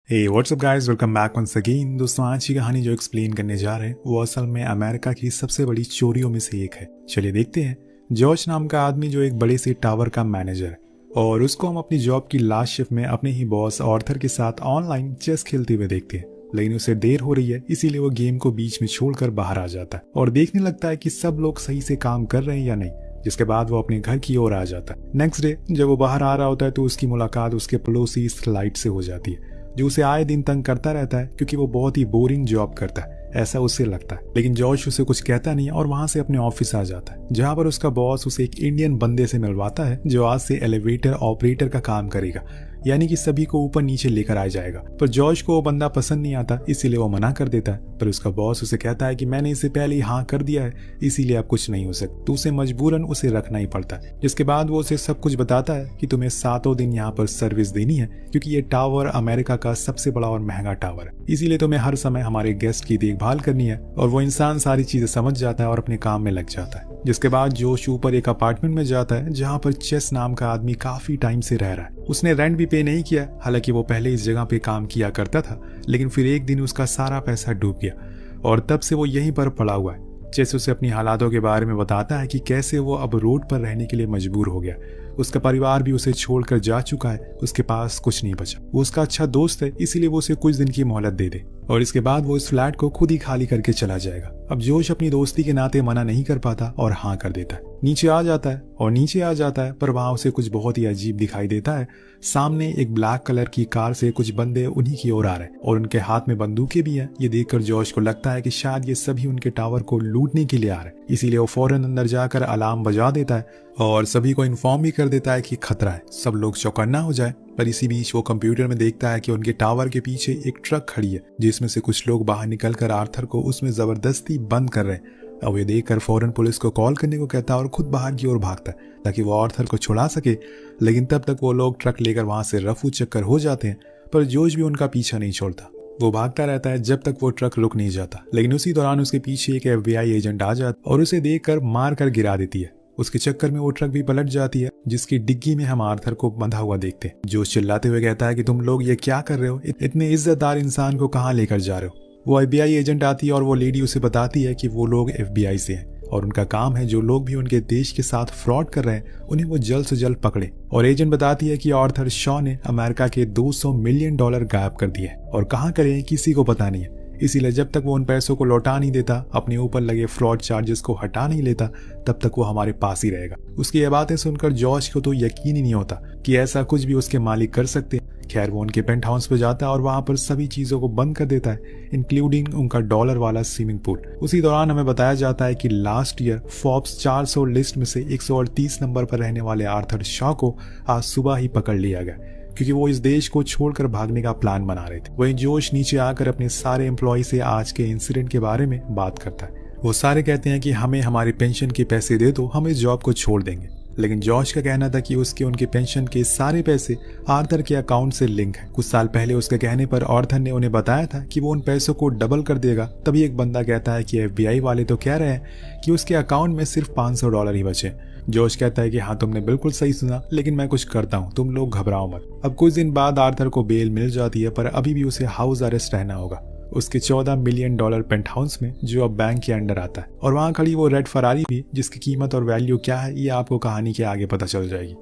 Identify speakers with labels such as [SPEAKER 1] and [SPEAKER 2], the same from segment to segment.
[SPEAKER 1] हे WhatsApp guys, welcome back once again. दोस्तों, आज की कहानी जो एक्सप्लेन करने जा रहे हैं वो असल में अमेरिका की सबसे बड़ी चोरियों में से एक है। चलिए देखते हैं। जॉर्ज नाम का आदमी जो एक बड़े से टावर का मैनेजर है और उसको हम अपनी जॉब की लास्ट शिफ्ट में अपने ही बॉस ऑर्थर के साथ ऑनलाइन चेस खेलते हुए देखते हैं। लेकिन उसे देर हो रही है, इसीलिए वो गेम को बीच में छोड़कर बाहर आ जाता है और देखने लगता है कि सब लोग सही से काम कर रहे हैं या नहीं। जिसके बाद वो अपने घर की ओर आ जाता है। नेक्स्ट डे जब वो बाहर आ रहा होता है तो उसकी मुलाकात उसके पड़ोसी स्लाइड से हो जाती है, जो उसे आए दिन तंग करता रहता है क्योंकि वो बहुत ही बोरिंग जॉब करता है, ऐसा उसे लगता है। लेकिन जॉर्ज उसे कुछ कहता नहीं और वहां से अपने ऑफिस आ जाता है, जहां पर उसका बॉस उसे एक इंडियन बंदे से मिलवाता है जो आज से एलिवेटर ऑपरेटर का काम करेगा, यानी कि सभी को ऊपर नीचे लेकर आ जाएगा। पर जॉर्ज को वो बंदा पसंद नहीं आता, इसीलिए वो मना कर देता है। पर उसका बॉस उसे कहता है कि मैंने इससे पहले ही हाँ कर दिया है, इसीलिए अब कुछ नहीं हो सकता। तो उसे मजबूरन उसे रखना ही पड़ता है। जिसके बाद वो उसे सब कुछ बताता है कि तुम्हें 7 दिन यहाँ पर सर्विस देनी है, क्योंकि ये टावर अमेरिका का सबसे बड़ा और महंगा टावर है, इसीलिए तुम्हें हर समय हमारे गेस्ट की देखभाल करनी है। और वो इंसान सारी चीजें समझ जाता है और अपने काम में लग जाता है। जिसके बाद जोश ऊपर एक अपार्टमेंट में जाता है जहाँ पर चेस नाम का आदमी काफी टाइम से रह रहा है। उसने रेंट भी पे नहीं किया, हालांकि वो पहले इस जगह पे काम किया करता था। लेकिन फिर एक दिन उसका सारा पैसा डूब गया और तब से वो यहीं पर पड़ा हुआ है। चेस उसे अपनी हालातों के बारे में बताता है कि कैसे वो अब रोड पर रहने के लिए मजबूर हो गया। उसका परिवार भी उसे छोड़कर जा चुका है, उसके पास कुछ नहीं बचा। वो उसका अच्छा दोस्त है, इसीलिए वो उसे कुछ दिन की मोहलत दे दे और इसके बाद वो इस फ्लैट को खुद ही खाली करके चला जाएगा। अब जोश अपनी दोस्ती के नाते मना नहीं कर पाता और हाँ कर देता है। नीचे आ जाता है पर वहां उसे कुछ बहुत ही अजीब दिखाई देता है। सामने एक ब्लैक कलर की कार से कुछ बंदे उन्हीं की ओर आ रहे हैं और उनके हाथ में बंदूकें भी हैं। ये देखकर जॉर्ज को लगता है कि शायद ये सभी उनके टावर को लूटने के लिए आ रहे हैं, इसीलिए वो फौरन अंदर जाकर अलार्म बजा देता है और सभी को इन्फॉर्म भी कर देता है कि खतरा है, सब लोग चौकन्ना हो जाए। पर इसी बीच वो कंप्यूटर में देखता है कि उनके टावर के पीछे एक ट्रक खड़ी है, जिसमें से कुछ लोग बाहर निकलकर आर्थर को उसमें जबरदस्ती बंद कर रहे हैं। अब ये देखकर फौरन पुलिस को कॉल करने को कहता है और खुद बाहर की ओर भागता है ताकि वो आर्थर को छुड़ा सके। लेकिन तब तक वो लोग ट्रक लेकर वहां से रफू चक्कर हो जाते हैं, पर जोश भी उनका पीछा नहीं छोड़ता। वो भागता रहता है जब तक वो ट्रक रुक नहीं जाता। लेकिन उसी दौरान उसके पीछे एक FBI एजेंट आ जाता और उसे देखकर मार कर गिरा देती है। उसके चक्कर में वो ट्रक भी पलट जाती है, जिसकी डिग्गी में हम आर्थर को बंधा हुआ देखते हैं। जोश चिल्लाते हुए कहता है कि तुम लोग ये क्या कर रहे हो, इतने इज्जतदार इंसान को कहाँ लेकर जा रहे हो। वो FBI एजेंट आती है और वो लेडी उसे बताती है कि वो लोग FBI से हैं और उनका काम है जो लोग भी उनके देश के साथ फ्रॉड कर रहे हैं उन्हें वो जल्द से जल्द पकड़े। और एजेंट बताती है कि आर्थर शॉ ने अमेरिका के $200 मिलियन गायब कर दिए और कहाँ करे किसी को पता नहीं है। इसीलिए जब तक वो उन पैसों को लौटा नहीं देता, अपने ऊपर लगे फ्रॉड चार्जेस को हटा नहीं लेता, तब तक वो हमारे पास ही रहेगा। उसकी ये बातें सुनकर जॉर्ज को तो यकीन ही नहीं होता कि ऐसा कुछ भी उसके मालिक कर सकते हैं। खैर, वो उनके पेंट हाउस पे जाता है और वहां पर सभी चीजों को बंद कर देता है, इंक्लूडिंग उनका $1 वाला स्विमिंग पूल। उसी दौरान हमें बताया जाता है कि लास्ट ईयर फोर्ब्स 400 लिस्ट में से 138 नंबर पर रहने वाले आर्थर शॉ को आज सुबह ही पकड़ लिया गया, क्योंकि वो इस देश को छोड़कर भागने का प्लान बना रहे थे। वहीं जोश नीचे आकर अपने सारे एम्प्लॉय से आज के इंसिडेंट के बारे में बात करता है। वो सारे कहते हैं कि हमें हमारे पेंशन के पैसे दे दो, हम इस जॉब को छोड़ देंगे। लेकिन जॉर्ज का कहना था कि उसके उनके पेंशन के सारे पैसे आर्थर के अकाउंट से लिंक है। कुछ साल पहले उसके कहने पर आर्थर ने उन्हें बताया था कि वो उन पैसों को डबल कर देगा। तभी एक बंदा कहता है कि FBI वाले तो कह रहे हैं कि उसके अकाउंट में सिर्फ $500 ही बचे। जॉर्ज कहता है कि हाँ, तुमने बिल्कुल सही सुना, लेकिन मैं कुछ करता हूँ, तुम लोग घबराओ मत। अब कुछ दिन बाद आर्थर को बेल मिल जाती है, पर अभी भी उसे हाउस अरेस्ट रहना होगा उसके $14 मिलियन पेंट हाउस में, जो अब बैंक के अंडर आता है। और वहां खड़ी वो रेड फरारी भी, जिसकी कीमत और वैल्यू क्या है ये आपको कहानी के आगे पता चल जाएगी।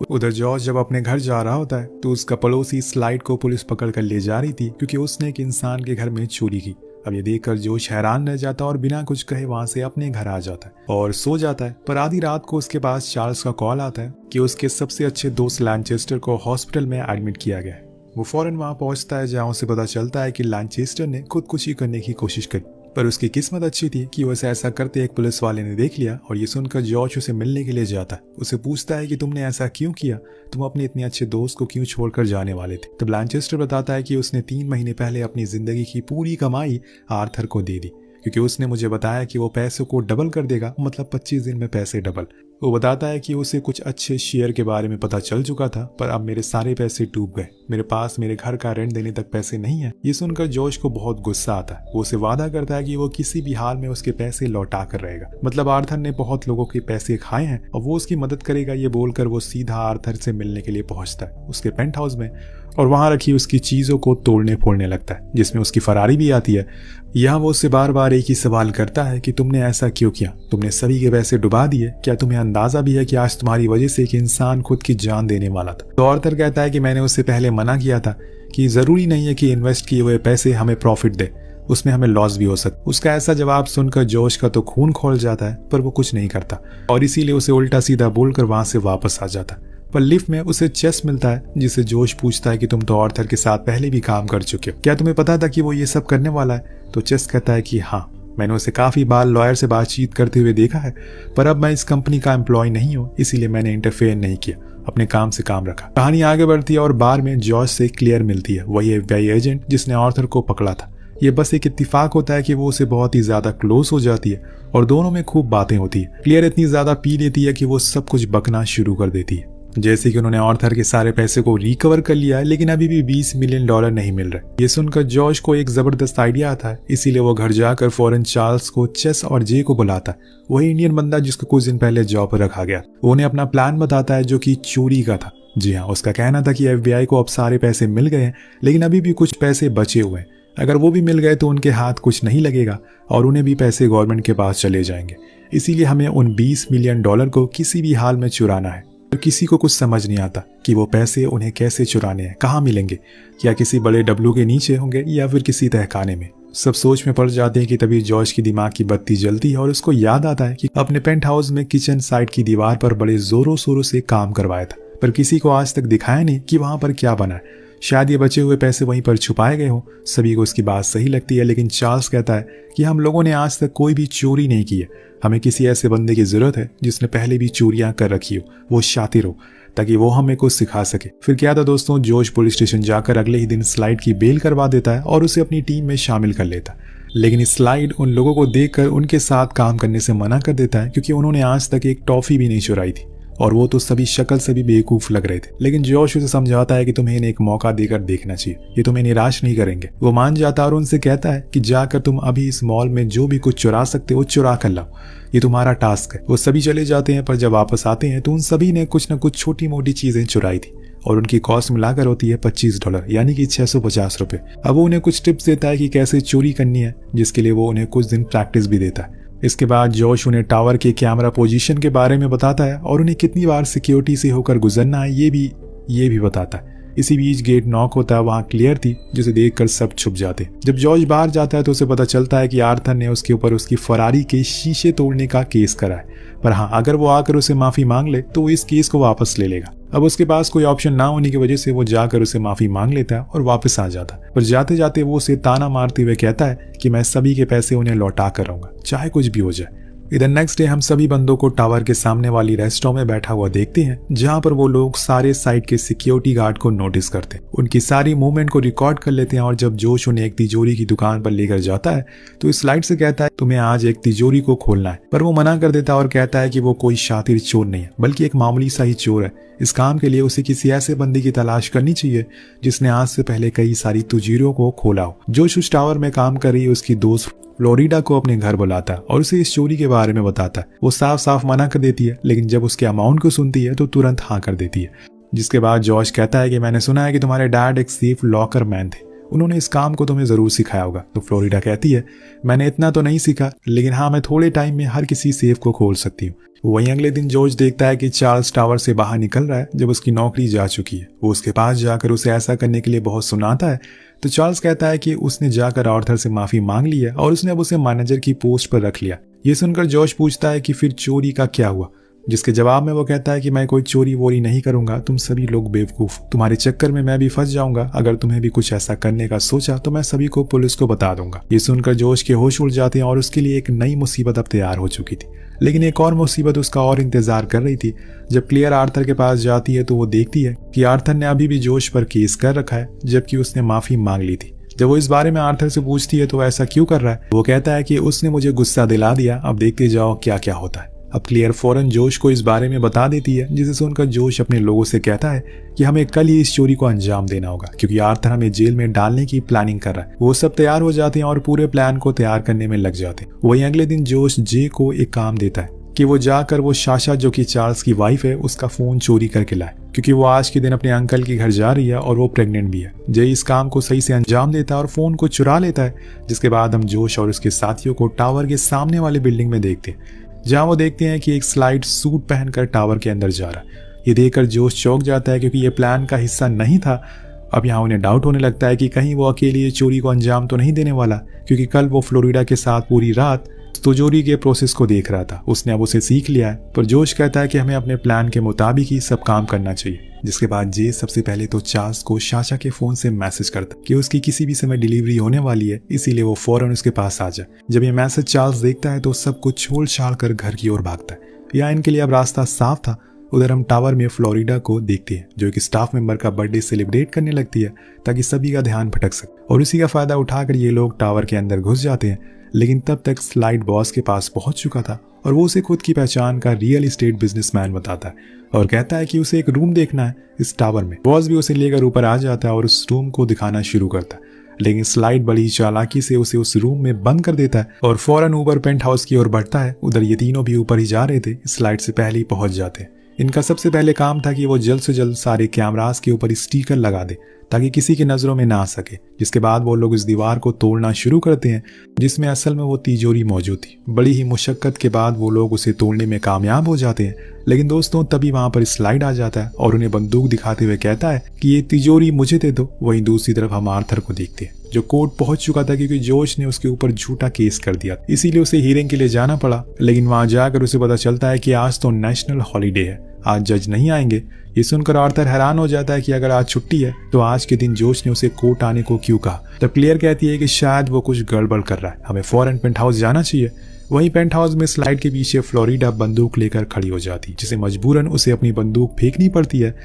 [SPEAKER 1] उधर जॉर्ज जब अपने घर जा रहा होता है तो उसका पड़ोसी स्लाइड को पुलिस पकड़ कर ले जा रही थी, क्योंकि उसने एक इंसान के घर में चोरी की। अब ये देखकर जोश हैरान रह जाता और बिना कुछ कहे वहां से अपने घर आ जाता है और सो जाता है। पर आधी रात को उसके पास चार्ल्स का कॉल आता है कि उसके सबसे अच्छे दोस्त लैनचेस्टर को हॉस्पिटल में एडमिट किया गया है। वो फौरन वहां पहुंचता है, जहां उसे पता चलता है कि लैनचेस्टर ने खुदकुशी करने की कोशिश करी, पर उसकी किस्मत अच्छी थी कि उसे ऐसा करते एक पुलिस वाले ने देख लिया। और ये सुनकर जॉर्ज उसे मिलने के लिए जाता है। उसे पूछता है कि तुमने ऐसा क्यों किया, तुम अपने इतने अच्छे दोस्त को क्यों छोड़कर जाने वाले थे। तब लैनचेस्टर बताता है कि उसने 3 महीने पहले अपनी जिंदगी की पूरी कमाई आर्थर को दे दी, क्योंकि उसने मुझे बताया कि वो पैसों को डबल कर देगा, मतलब 25 दिन में पैसे डबल। वो बताता है कि उसे कुछ अच्छे शेयर के बारे में पता चल चुका था, पर अब मेरे सारे पैसे डूब गए, मेरे पास मेरे घर का रेंट देने तक पैसे नहीं है। ये सुनकर जॉश को बहुत गुस्सा आता है। वो उसे वादा करता है कि वो किसी भी हाल में उसके पैसे लौटा कर रहेगा। मतलब आर्थर ने बहुत लोगों के पैसे खाए हैं और वो उसकी मदद करेगा। ये बोलकर वो सीधा आर्थर से मिलने के लिए पहुंचता है उसके पेंट हाउस में और वहां रखी उसकी चीजों को तोड़ने फोड़ने लगता है, जिसमें उसकी फरारी भी आती है। यहाँ वो उससे बार बार एक ही सवाल करता है कि तुमने ऐसा क्यों किया, तुमने सभी के पैसे डुबा दिए, क्या तुम्हें अंदाजा भी है कि आज तुम्हारी वजह से एक इंसान खुद की जान देने वाला था। तो आर्थर कहता है कि मैंने उससे पहले मना किया था कि जरूरी नहीं है कि इन्वेस्ट किए हुए पैसे हमें प्रॉफिट दे, उसमें हमें लॉस भी हो सकता। उसका ऐसा जवाब सुनकर जोश का तो खून खोल जाता है, पर वो कुछ नहीं करता और इसीलिए उसे उल्टा सीधा बोलकर वहां से वापस आ जाता। पर लिफ्ट में उसे चेस मिलता है, जिसे जोश पूछता है कि तुम तो आर्थर के साथ पहले भी काम कर चुके हो, क्या तुम्हें पता था कि वो ये सब करने वाला है। तो चेस कहता है कि हाँ, मैंने उसे काफी बार लॉयर से बातचीत करते हुए देखा है, पर अब मैं इस कंपनी का एम्प्लॉय नहीं हूँ, इसीलिए मैंने इंटरफेयर नहीं किया, अपने काम से काम रखा। कहानी आगे बढ़ती है और बार में जॉश से क्लियर मिलती है, वही FBI एजेंट जिसने आर्थर को पकड़ा था। ये बस एक इत्तेफाक होता है कि वो उसे बहुत ही ज्यादा क्लोज हो जाती है और दोनों में खूब बातें होती है। क्लियर इतनी ज्यादा पी लेती है कि वो सब कुछ बकना शुरू कर देती है, जैसे कि उन्होंने आर्थर के सारे पैसे को रिकवर कर लिया है, लेकिन अभी भी $20 मिलियन नहीं मिल रहे। ये सुनकर जॉश को एक जबरदस्त आइडिया आता है, इसीलिए वो घर जाकर फौरन चार्ल्स को, चेस और जे को बुलाता है, वही इंडियन बंदा जिसको कुछ दिन पहले जॉब पर रखा गया। वो उन्हें अपना प्लान बताता है जो कि चोरी का था। जी हाँ, उसका कहना था कि FBI को अब सारे पैसे मिल गए हैं, लेकिन अभी भी कुछ पैसे बचे हुए हैं। अगर वो भी मिल गए तो उनके हाथ कुछ नहीं लगेगा और उन्हें भी पैसे गवर्नमेंट के पास चले जाएंगे। इसीलिए हमें उन $20 मिलियन को किसी भी हाल में चुराना है। तो किसी को कुछ समझ नहीं आता कि वो पैसे उन्हें कैसे चुराने हैं, कहाँ मिलेंगे, या किसी बड़े डब्लू के नीचे होंगे या फिर किसी तहखाने में। सब सोच में पड़ जाते हैं कि तभी जॉर्ज की दिमाग की बत्ती जलती है और उसको याद आता है कि अपने पेंट हाउस में किचन साइड की दीवार पर बड़े जोरों शोरों से काम करवाया था, पर किसी को आज तक दिखाया नहीं कि वहां पर क्या बना है। शायद ये बचे हुए पैसे वहीं पर छुपाए गए हों। सभी को उसकी बात सही लगती है, लेकिन चार्ल्स कहता है कि हम लोगों ने आज तक कोई भी चोरी नहीं की है, हमें किसी ऐसे बंदे की जरूरत है जिसने पहले भी चोरियां कर रखी हो, वो शातिर हो, ताकि वो हमें कुछ सिखा सके। फिर क्या था दोस्तों, जॉर्ज पुलिस स्टेशन जाकर अगले ही दिन स्लाइड की बेल करवा देता है और उसे अपनी टीम में शामिल कर लेता है। लेकिन स्लाइड उन लोगों को देखकर उनके साथ काम करने से मना कर देता है, क्योंकि उन्होंने आज तक एक टॉफी भी नहीं चुराई थी और वो तो सभी शक्ल से भी बेवकूफ लग रहे थे। लेकिन जॉश उसे समझाता है कि तुम्हें इन्हें एक मौका देकर देखना चाहिए, ये तुम्हें निराश नहीं करेंगे। वो मान जाता है और उनसे कहता है कि जाकर तुम अभी इस मॉल में जो भी कुछ चुरा सकते हो चुरा कर लाओ, ये तुम्हारा टास्क है। वो सभी चले जाते हैं, पर जब वापस आते हैं तो उन सभी ने कुछ न कुछ छोटी मोटी चीजें चुराई थी और उनकी कॉस्ट मिलाकर होती है $25, यानी कि $650। अब वो उन्हें कुछ टिप्स देता है कि कैसे चोरी करनी है, जिसके लिए वो उन्हें कुछ दिन प्रैक्टिस भी देता है। इसके बाद जॉश उन्हें टावर के कैमरा पोजीशन के बारे में बताता है और उन्हें कितनी बार सिक्योरिटी से होकर गुजरना है ये भी बताता है। इसी बीच गेट नॉक होता है, वहां क्लियर थी, जिसे देखकर सब छुप जाते। जब जॉर्ज बाहर जाता है तो उसे पता चलता है कि आर्थर ने उसके ऊपर उसकी फरारी के शीशे तोड़ने का केस करा है, पर हाँ, अगर वो आकर उसे माफी मांग ले तो वो इस केस को वापस ले लेगा। अब उसके पास कोई ऑप्शन ना होने की वजह से वो जाकर उसे माफी मांग लेता है और वापस आ जाता है। पर जाते जाते वो उसे ताना मारते हुए कहता है कि मैं सभी के पैसे उन्हें लौटा कर रहूंगा, चाहे कुछ भी हो जाए। इधर नेक्स्ट डे हम सभी बंदों को टावर के सामने वाली रेस्टोरेंट में बैठा हुआ देखते हैं, जहां पर वो लोग सारे साइड के सिक्योरिटी गार्ड को नोटिस करते हैं, उनकी सारी मूवमेंट को रिकॉर्ड कर लेते हैं। और जब जोश उन्हें एक तिजोरी की दुकान पर लेकर जाता है तो इस स्लाइड से कहता है तुम्हें आज एक तिजोरी को खोलना है, पर वो मना कर देता है और कहता है कि वो कोई शातिर चोर नहीं है, बल्कि एक मामूली सा ही चोर है। इस काम के लिए उसे किसी ऐसे बंदे की तलाश करनी चाहिए जिसने आज से पहले कई सारी तिजोरियों को खोला हो। जोश उस टावर में काम कर रही है उसकी दोस्त फ्लोरिडा को अपने घर बुलाता है और उसे इस चोरी के बारे में बताता है। वो साफ साफ मना कर देती है, लेकिन जब उसके अमाउंट को सुनती है तो तुरंत हाँ कर देती है। जिसके बाद जॉर्ज कहता है कि मैंने सुना है कि तुम्हारे डैड एक सेफ लॉकर मैन थे, उन्होंने इस काम को तुम्हें जरूर सिखाया होगा। तो फ्लोरिडा कहती है मैंने इतना तो नहीं सीखा, लेकिन हाँ, मैं थोड़े टाइम में हर किसी सेफ को खोल सकती हूँ। वहीं अगले दिन जॉर्ज देखता है कि चार्ल्स टावर से बाहर निकल रहा है जब उसकी नौकरी जा चुकी है। वो उसके पास जाकर उसे ऐसा करने के लिए बहुत सुनाता है, तो चार्ल्स कहता है कि उसने जाकर आर्थर से माफी मांग ली है और उसने अब उसे मैनेजर की पोस्ट पर रख लिया। ये सुनकर जॉर्ज पूछता है कि फिर चोरी का क्या हुआ, जिसके जवाब में वो कहता है कि मैं कोई चोरी वोरी नहीं करूंगा, तुम सभी लोग बेवकूफ, तुम्हारे चक्कर में मैं भी फंस जाऊंगा, अगर तुम्हें भी कुछ ऐसा करने का सोचा तो मैं सभी को पुलिस को बता दूंगा। ये सुनकर जोश के होश उड़ जाते हैं और उसके लिए एक नई मुसीबत अब तैयार हो चुकी थी, लेकिन एक और मुसीबत उसका और इंतजार कर रही थी। जब क्लियर आर्थर के पास जाती है तो वो देखती है कि आर्थर ने अभी भी जोश पर केस कर रखा है, जबकि उसने माफी मांग ली थी। जब वो इस बारे में आर्थर से पूछती है तो ऐसा क्यों कर रहा है, वो कहता है कि उसने मुझे गुस्सा दिला दिया, अब देखते जाओ क्या क्या होता है। अब क्लियर फौरन जोश को इस बारे में बता देती है, जिसे सुनकर जोश अपने लोगों से कहता है कि हमें कल ही इस चोरी को अंजाम देना होगा क्योंकि आर्थर हमें जेल में डालने की प्लानिंग कर रहा है। वो सब तैयार हो जाते हैं और पूरे प्लान को तैयार करने में लग जाते हैं। वहीं अगले दिन जोश जे को एक काम देता है कि वो जाकर वो साशा जो कि चार्ल्स की वाइफ है उसका फोन चोरी करके लाए, क्योंकि वो आज के दिन अपने अंकल के घर जा रही है और वो प्रेग्नेंट भी है। जय इस काम को सही से अंजाम देता है और फोन को चुरा लेता है, जिसके बाद हम जोश और उसके साथियों को टावर के सामने वाले बिल्डिंग में देखते हैं, जहाँ वो देखते हैं कि एक स्लाइड सूट पहनकर टावर के अंदर जा रहा है। ये देखकर जोश चौंक जाता है क्योंकि ये प्लान का हिस्सा नहीं था। अब यहाँ उन्हें डाउट होने लगता है कि कहीं वो अकेले ये चोरी को अंजाम तो नहीं देने वाला, क्योंकि कल वो फ्लोरिडा के साथ पूरी रात तिजोरी के प्रोसेस को देख रहा था। उसने अब उसे सीख लिया है। पर जोश कहता है कि हमें अपने प्लान के मुताबिक ही सब काम करना चाहिए। जिसके बाद जे सबसे पहले तो चार्ल्स को साशा के फोन से मैसेज करता कि उसकी किसी भी समय डिलीवरी होने वाली है, इसीलिए वो फौरन उसके पास आ जाए। जब ये मैसेज चार्ल्स देखता है तो सब कुछ छोड़ छाड़ कर घर की ओर भागता है। या इनके लिए अब रास्ता साफ था। उधर हम टावर में फ्लोरिडा को देखते हैं, जो एक स्टाफ मेंबर का बर्थडे सेलिब्रेट करने लगती है ताकि सभी का ध्यान भटक सके, और इसी का फायदा उठाकर ये लोग टावर के अंदर घुस जाते हैं। लेकिन तब तक स्लाइड बॉस के पास पहुंच चुका था और वो उसे खुद की पहचान का रियल एस्टेट बिजनेसमैन बताता है और कहता है कि उसे एक रूम देखना है इस टावर में। बॉस भी उसे लेकर ऊपर आ जाता है और उस रूम को दिखाना शुरू करता है, लेकिन स्लाइड बड़ी चालाकी से उसे उस रूम में बंद कर देता है और फौरन ऊपर पेंट हाउस की ओर बढ़ता है। उधर ये तीनों भी ऊपर ही जा रहे थे, स्लाइड से पहले ही पहुंच जाते हैं। इनका सबसे पहले काम था कि वो जल्द से जल्द सारे कैमरास के ऊपर स्टिकर लगा दे ताकि किसी की नजरों में ना आ सके। जिसके बाद वो लोग इस दीवार को तोड़ना शुरू करते हैं, जिसमें असल में वो तिजोरी मौजूद थी। बड़ी ही मुशक्कत के बाद वो लोग उसे तोड़ने में कामयाब हो जाते हैं। लेकिन दोस्तों तभी वहां पर स्लाइड आ जाता है और उन्हें बंदूक दिखाते हुए कहता है कि ये तिजोरी मुझे दे दो। वहीं दूसरी तरफ हम आर्थर को देखते हैं, जो कोर्ट पहुंच चुका था क्योंकि जोश ने उसके ऊपर झूठा केस कर दिया, इसीलिए उसे हियरिंग के लिए जाना पड़ा। लेकिन वहां जाकर उसे पता चलता है कि आज तो नेशनल हॉलीडे है, आज जज नहीं आएंगे। ये सुनकर आर्थर हैरान हो जाता है कि अगर आज छुट्टी है तो आज के दिन जोश ने उसे कोर्ट आने को क्यों कहा। तब क्लियर कहती है कि शायद वो कुछ गड़बड़ कर रहा है, हमें फौरन पेंट हाउस जाना चाहिए। वहीं पेंट हाउस में स्लाइड के पीछे फ्लोरिडा बंदूक लेकर खड़ी हो जाती, जिसे मजबूरन उसे अपनी बंदूक फेंकनी पड़ती है।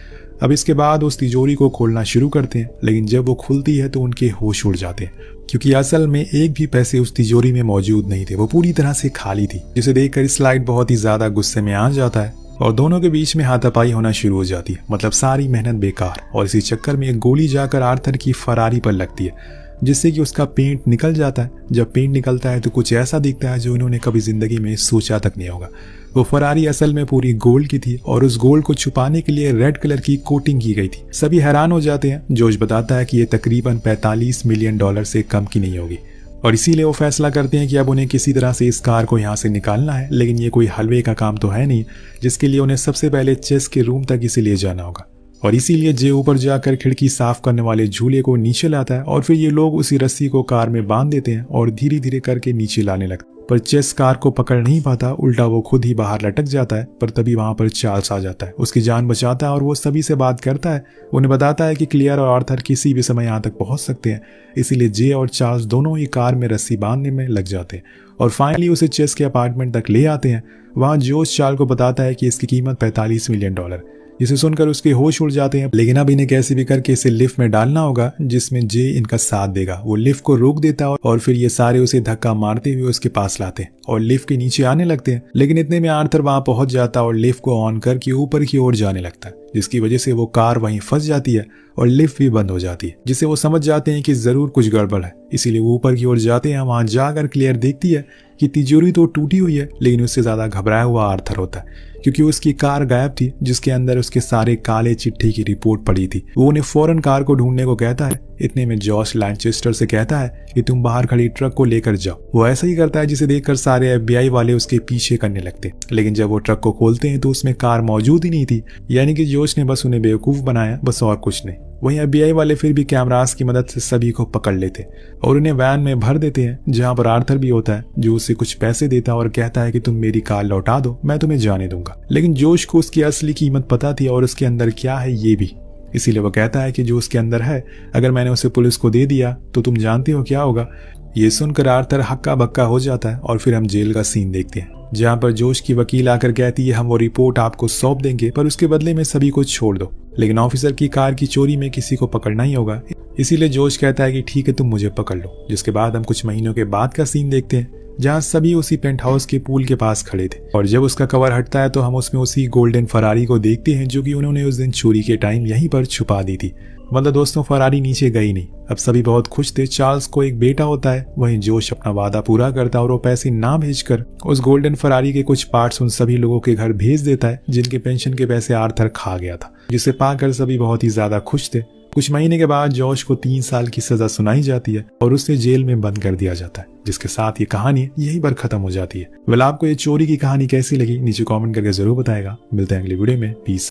[SPEAKER 1] अब इसके बाद उस तिजोरी को खोलना शुरू करते हैं, लेकिन जब वो खुलती है तो उनके होश उड़ जाते हैं, क्योंकि असल में एक भी पैसे उस तिजोरी में मौजूद नहीं थे, वो पूरी तरह से खाली थी। जिसे देखकर स्लाइड बहुत ही ज्यादा गुस्से में आ जाता है और दोनों के बीच में हाथापाई होना शुरू हो जाती है। मतलब सारी मेहनत बेकार। और इसी चक्कर में एक गोली जाकर आर्थर की फरारी पर लगती है, जिससे कि उसका पेंट निकल जाता है। जब पेंट निकलता है तो कुछ ऐसा दिखता है जो इन्होंने कभी जिंदगी में सोचा तक नहीं होगा। वो फरारी असल में पूरी गोल्ड की थी और उस गोल्ड को छुपाने के लिए रेड कलर की कोटिंग की गई थी। सभी हैरान हो जाते हैं। जोश बताता है कि ये तकरीबन $45 मिलियन से कम की नहीं होगी, और इसीलिए वो फैसला करते हैं कि अब उन्हें किसी तरह से इस कार को यहाँ से निकालना है। लेकिन ये कोई हलवे का काम तो है नहीं, जिसके लिए उन्हें सबसे पहले चेस के रूम तक इसे ले जाना होगा। और इसीलिए जे ऊपर जाकर खिड़की साफ करने वाले झूले को नीचे लाता है और फिर ये लोग उसी रस्सी को कार में बांध देते हैं और धीरे धीरे करके नीचे लाने लगते। पर चेस कार को पकड़ नहीं पाता, उल्टा वो खुद ही बाहर लटक जाता है। पर तभी वहां पर चार्ल्स आ जाता है, उसकी जान बचाता है और वो सभी से बात करता है। उन्हें बताता है कि क्लियर और आर्थर किसी भी समय यहाँ तक पहुंच सकते हैं, इसीलिए जे और चार्ल्स दोनों ही कार में रस्सी बांधने में लग जाते हैं और फाइनली उसे चेस के अपार्टमेंट तक ले आते हैं। वहां जोश चार्ल्स को बताता है कि इसकी कीमत $45 मिलियन, जिसे सुनकर उसके होश उड़ जाते हैं। लेकिन अब इन्हें कैसे भी करके इसे लिफ्ट में डालना होगा, जिसमें जे इनका साथ देगा। वो लिफ्ट को रोक देता है और फिर ये सारे उसे धक्का मारते हुए उसके पास लाते हैं और लिफ्ट के नीचे आने लगते हैं। लेकिन इतने में आर्थर वहां पहुंच जाता है और लिफ्ट को ऑन करके ऊपर की ओर जाने लगता है, जिसकी वजह से वो कार वहीं फंस जाती है और लिफ्ट भी बंद हो जाती है, जिससे वो समझ जाते हैं कि जरूर कुछ गड़बड़ है। इसीलिए वो ऊपर की ओर जाते हैं। वहां जाकर क्लियर देखती है कि तिजोरी तो टूटी हुई है, लेकिन उससे ज्यादा घबराया हुआ आर्थर होता है, क्योंकि उसकी कार गायब थी, जिसके अंदर उसके सारे काले चिट्ठी की रिपोर्ट पड़ी थी। वो उन्हें फौरन कार को ढूंढने को कहता है। इतने में जॉश लैनचेस्टर से कहता है कि तुम बाहर खड़ी ट्रक को लेकर जाओ। वो ऐसा ही करता है, जिसे देखकर सारे FBI वाले उसके पीछे करने लगते। लेकिन जब वो ट्रक को खोलते हैं तो उसमें कार मौजूद ही नहीं थी, यानी कि जोश ने बस उन्हें बेवकूफ बनाया, बस और कुछ नहीं। वहीं FBI वाले फिर भी कैमरास की मदद से सभी को पकड़ लेते और उन्हें वैन में भर देते हैं, जहां पर आर्थर भी होता है, जो उसे कुछ पैसे देता और कहता है कि तुम मेरी कार लौटा दो, मैं तुम्हें जाने दूंगा। लेकिन जोश को उसकी असली कीमत पता थी और उसके अंदर क्या है ये भी, इसीलिए वो कहता है कि जो उसके अंदर है अगर मैंने उसे पुलिस को दे दिया तो तुम जानते हो क्या होगा। ये सुनकर आर्थर हक्का बक्का हो जाता है और फिर हम जेल का सीन देखते हैं, जहां पर जोश की वकील आकर कहती है हम वो रिपोर्ट आपको सौंप देंगे, पर उसके बदले में सभी को छोड़ दो। लेकिन ऑफिसर की कार की चोरी में किसी को पकड़ना ही होगा, इसीलिए जोश कहता है कि ठीक है तुम मुझे पकड़ लो। जिसके बाद हम कुछ महीनों के बाद का सीन देखते हैं, जहाँ सभी उसी पेंट हाउस के पूल के पास खड़े थे। और जब उसका कवर हटता है तो हम उसमें उसी गोल्डन फरारी को देखते हैं जो कि उन्होंने उस दिन चोरी के टाइम यहीं पर छुपा दी थी। मतलब दोस्तों, फरारी नीचे गई नहीं। अब सभी बहुत खुश थे। चार्ल्स को एक बेटा होता है, वहीं जोश अपना वादा पूरा करता है और वो पैसे ना भेजकर उस गोल्डन फरारी के कुछ पार्ट्स उन सभी लोगों के घर भेज देता है जिनके पेंशन के पैसे आर्थर खा गया था, जिसे पाकर सभी बहुत ही ज्यादा खुश थे। कुछ महीने के बाद जॉश को 3 साल की सजा सुनाई जाती है और उसे जेल में बंद कर दिया जाता है, जिसके साथ ये कहानी यहीं पर खत्म हो जाती है। वेल, आपको ये चोरी की कहानी कैसी लगी नीचे कमेंट करके जरूर बताएगा। मिलते हैं अगली वीडियो में। पीस।